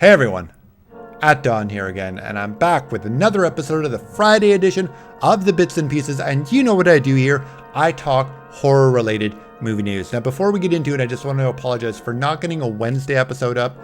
Hey everyone, at Dawn here again, and I'm back with another episode of the Friday edition of the Bits and Pieces, and you know what I do here, I talk horror-related movie news. Now before we get into it, I just want to apologize for not getting a Wednesday episode up.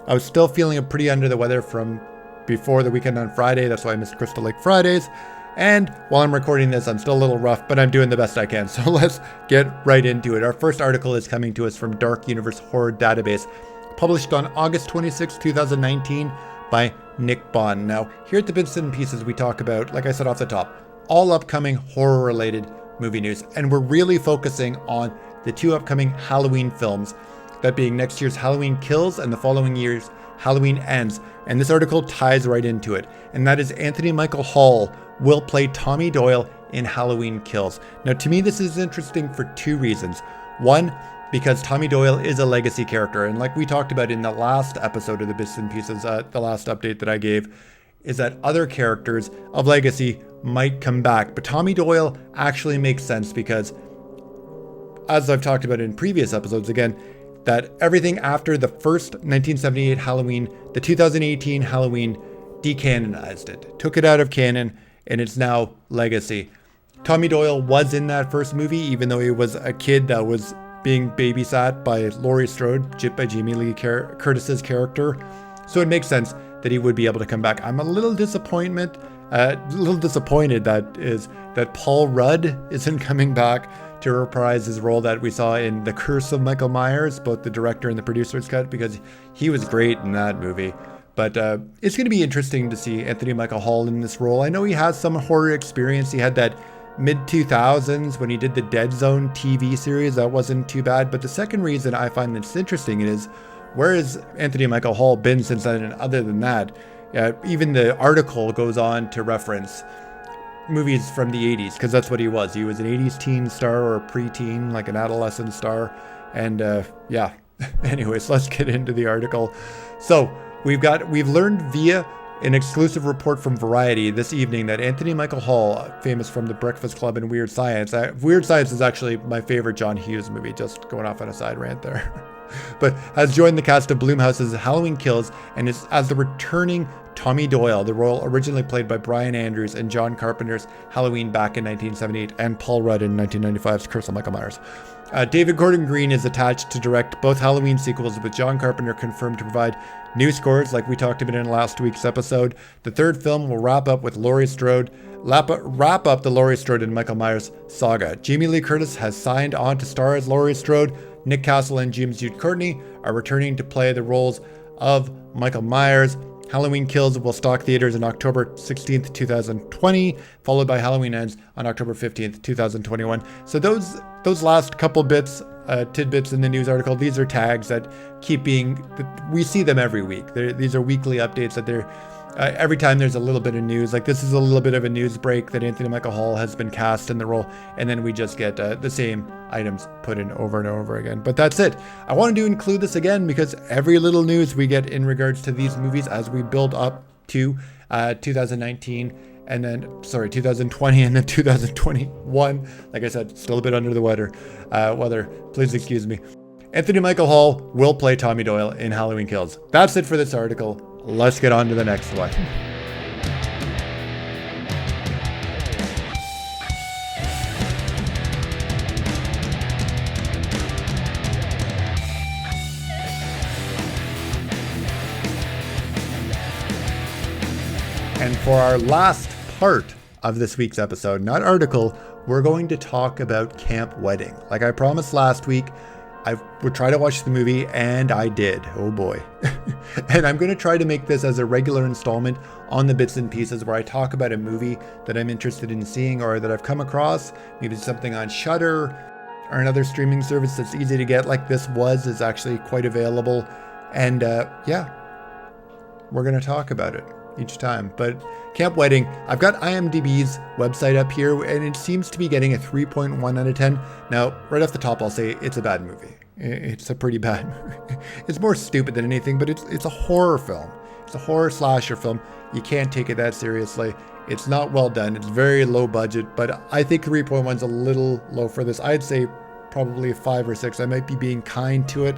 I was still feeling pretty under the weather from before the weekend on Friday, that's why I missed Crystal Lake Fridays, and while I'm recording this, I'm still a little rough, but I'm doing the best I can, so let's get right into it. Our first article is coming to us from Dark Universe Horror Database, published on August 26, 2019 by Nick Bond. Now, here at the Bits and Pieces, we talk about, like I said off the top, all upcoming horror-related movie news, and we're really focusing on the two upcoming Halloween films, that being next year's Halloween Kills and the following year's Halloween Ends. And this article ties right into it, and that is Anthony Michael Hall will play Tommy Doyle in Halloween Kills. Now, to me, this is interesting for two reasons. One, because Tommy Doyle is a legacy character, and like we talked about in the last episode of the Bits and Pieces, the last update that I gave, is that other characters of legacy might come back, but Tommy Doyle actually makes sense because, as I've talked about in previous episodes again, that everything after the first 1978 Halloween, the 2018 Halloween, decanonized it, took it out of canon, and it's now legacy. Tommy Doyle was in that first movie, even though he was a kid that was being babysat by Laurie Strode, by Jamie Lee Curtis's character. So it makes sense that he would be able to come back. I'm a little disappointed that Paul Rudd isn't coming back to reprise his role that we saw in The Curse of Michael Myers, both the director and the producer's cut, because he was great in that movie. But it's going to be interesting to see Anthony Michael Hall in this role. I know he has some horror experience. He had that mid-2000s when he did the Dead Zone TV series. That wasn't too bad. But the second reason I find this interesting is, where has Anthony Michael Hall been since then? And other than that, even the article goes on to reference movies from the 80s, because that's what he was. He was an 80s teen star, or a preteen, like an adolescent star. And yeah, anyways, let's get into the article. So we've learned via an exclusive report from Variety this evening that Anthony Michael Hall, famous from The Breakfast Club and Weird Science. Weird Science is actually my favorite John Hughes movie, just going off on a side rant there. But has joined the cast of Blumhouse's Halloween Kills and is as the returning Tommy Doyle, the role originally played by Brian Andrews in John Carpenter's Halloween back in 1978 and Paul Rudd in 1995's Curse of Michael Myers. David Gordon Green is attached to direct both Halloween sequels, with John Carpenter confirmed to provide new scores, like we talked about in last week's episode. The third film will wrap up the Laurie Strode and Michael Myers saga. Jamie Lee Curtis has signed on to star as Laurie Strode. Nick Castle and James Jude Courtney are returning to play the roles of Michael Myers. Halloween Kills will stalk theaters on October 16th, 2020, followed by Halloween Ends on October 15th, 2021. So those last couple tidbits in the news article, these are tags that we see them every week. These are weekly updates that they're, every time there's a little bit of news, like this is a little bit of a news break that Anthony Michael Hall has been cast in the role, and then we just get the same items put in over and over again. But that's it. I wanted to include this again because every little news we get in regards to these movies as we build up to 2019 and then 2020 and then 2021. Like I said, still a bit under the weather. Please excuse me. Anthony Michael Hall will play Tommy Doyle in Halloween Kills. That's it for this article. Let's get on to the next one. And for our last part of this week's episode, not article, we're going to talk about Camp Wedding. Like I promised last week, I would try to watch the movie, and I did. Oh boy. And I'm going to try to make this as a regular installment on the Bits and Pieces, where I talk about a movie that I'm interested in seeing or that I've come across. Maybe something on Shudder or another streaming service that's easy to get, like this is actually quite available. And yeah, we're going to talk about it each time. But Camp Wedding, I've got IMDb's website up here, and it seems to be getting a 3.1 out of 10. Now, right off the top, I'll say it's a bad movie. It's a pretty bad movie. It's more stupid than anything, but it's a horror film. It's a horror slasher film. You can't take it that seriously. It's not well done. It's very low budget, but I think 3.1 is a little low for this. I'd say probably 5 or 6. I might be being kind to it.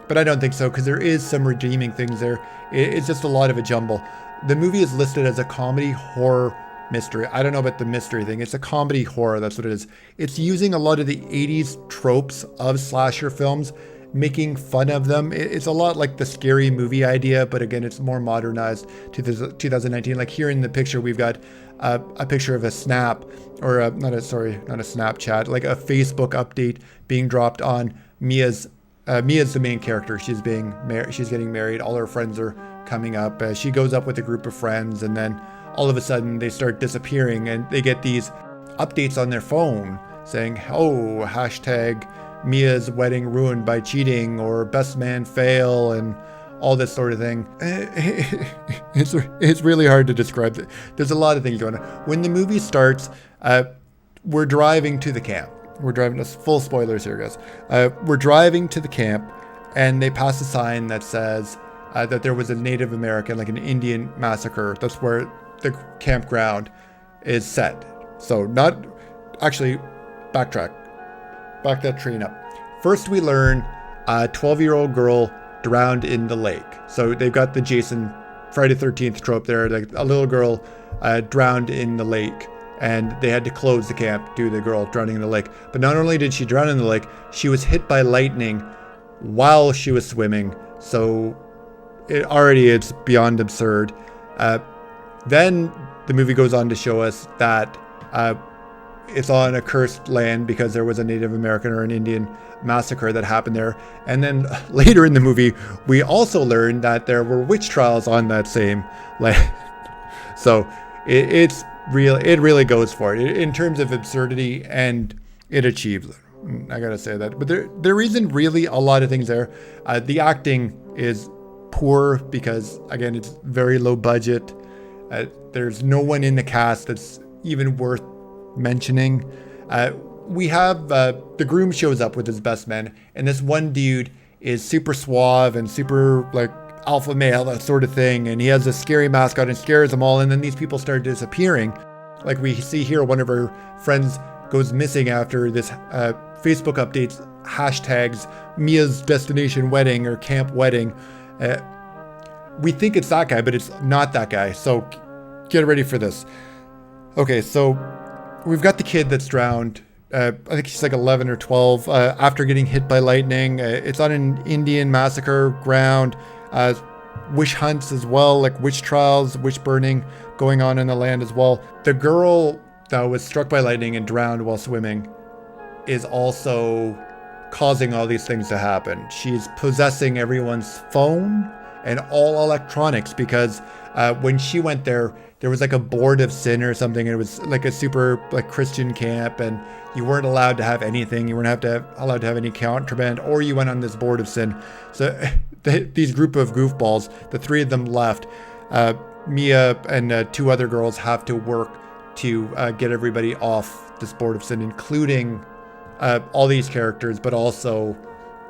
but I don't think so, because there is some redeeming things there. It's just a lot of a jumble. The movie is listed as a comedy horror mystery. I don't know about the mystery thing. It's a comedy horror. That's what it is. It's using a lot of the 80s tropes of slasher films, making fun of them. It's a lot like the Scary Movie idea, but again, it's more modernized to 2019. Like here in the picture, we've got a picture of a snap, or not a Snapchat, like a Facebook update being dropped on Mia's the main character. She's getting married. All her friends are coming up. She goes up with a group of friends, and then all of a sudden they start disappearing, and they get these updates on their phone saying, oh, hashtag Mia's wedding ruined by cheating, or best man fail, and all this sort of thing. It's really hard to describe. There's a lot of things going on. When the movie starts, we're driving to the camp. We're driving, full spoilers here, guys. We're driving to the camp, and they pass a sign that says that there was a Native American, like an Indian massacre. That's where the campground is set. So not, actually, backtrack. Back that train up. First, we learn a 12-year-old girl drowned in the lake. So they've got the Jason Friday 13th trope there. Like a little girl drowned in the lake, and they had to close the camp due to the girl drowning in the lake. But not only did she drown in the lake, she was hit by lightning while she was swimming. So it's beyond absurd. Then the movie goes on to show us that it's on a cursed land because there was a Native American or an Indian massacre that happened there. And then later in the movie, we also learned that there were witch trials on that same land. So it really goes for it in terms of absurdity, and it achieves it. I gotta say that. But there isn't really a lot of things there. The acting is poor because, again, it's very low budget. There's no one in the cast that's even worth mentioning. We have the groom shows up with his best men, and this one dude is super suave and super like alpha male, that sort of thing, and he has a scary mascot and scares them all, and then these people start disappearing. Like we see here, one of her friends goes missing after this Facebook updates hashtags Mia's destination wedding or camp wedding. We think it's that guy, but it's not that guy, so get ready for this. Okay, so we've got the kid that's drowned. I think she's like 11 or 12 after getting hit by lightning. It's on an Indian massacre ground. Witch hunts as well, like witch trials, witch burning going on in the land as well. The girl that was struck by lightning and drowned while swimming is also causing all these things to happen. She's possessing everyone's phone and all electronics because when she went there was like a board of sin or something. And it was like a super like Christian camp, and you weren't allowed to have anything. You weren't allowed to have any contraband, or you went on this board of sin. So these group of goofballs, the three of them left. Mia and two other girls have to work to get everybody off this board of sin, including all these characters, but also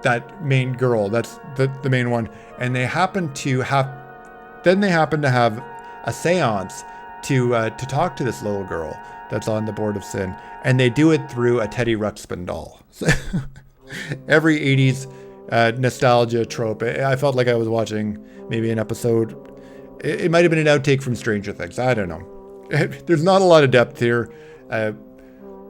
that main girl. That's the main one. And they happen to have a seance to talk to this little girl that's on the board of sin, and they do it through a Teddy Ruxpin doll. Every 80s nostalgia trope. I felt like I was watching maybe an episode. It might have been an outtake from Stranger Things. I don't know. There's not a lot of depth here.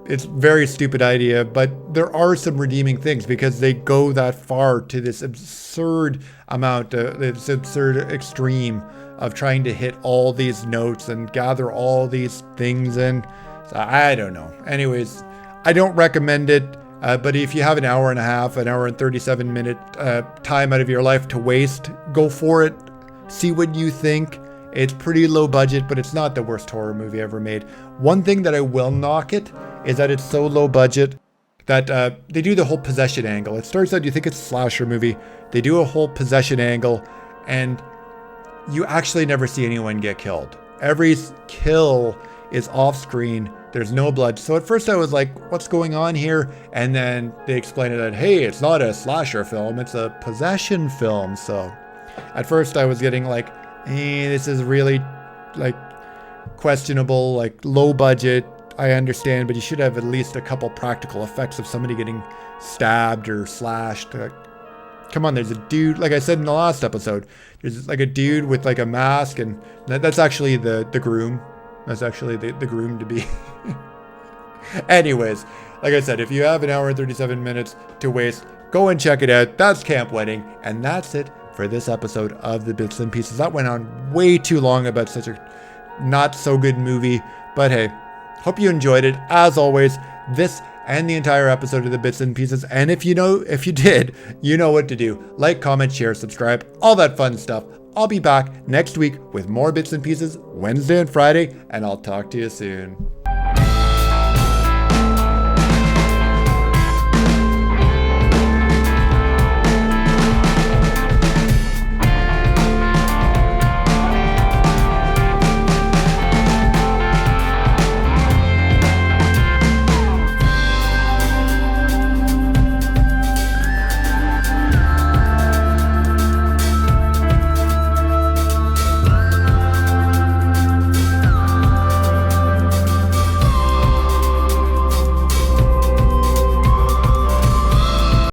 It's a very stupid idea, but there are some redeeming things because they go that far to this absurd amount, this absurd extreme of trying to hit all these notes and gather all these things in. So I don't know. Anyways, I don't recommend it, but if you have an hour and a half, an hour and 37 minute time out of your life to waste, go for it. See what you think. It's pretty low budget, but it's not the worst horror movie ever made. One thing that I will knock it is that it's so low budget that they do the whole possession angle. It starts out, you think it's a slasher movie. They do a whole possession angle, and you actually never see anyone get killed. Every kill is off screen. There's no blood. So at first I was like, what's going on here? And then they explained it that, hey, it's not a slasher film, it's a possession film. So at first I was getting like, hey, this is really like questionable, like low budget. I understand, but you should have at least a couple practical effects of somebody getting stabbed or slashed. Come on, there's a dude, like I said in the last episode, there's like a dude with like a mask, and that's actually the groom. That's actually the groom to be. Anyways, like I said, if you have an hour and 37 minutes to waste, go and check it out. That's Camp Wedding, and that's it for this episode of the Bits and Pieces. That went on way too long about such a not so good movie, but hey, hope you enjoyed it. As always, this and the entire episode of the Bits and Pieces, and if you did, you know what to do. Like, comment, share, subscribe, all that fun stuff. I'll be back next week with more Bits and Pieces Wednesday and Friday, and I'll talk to you soon.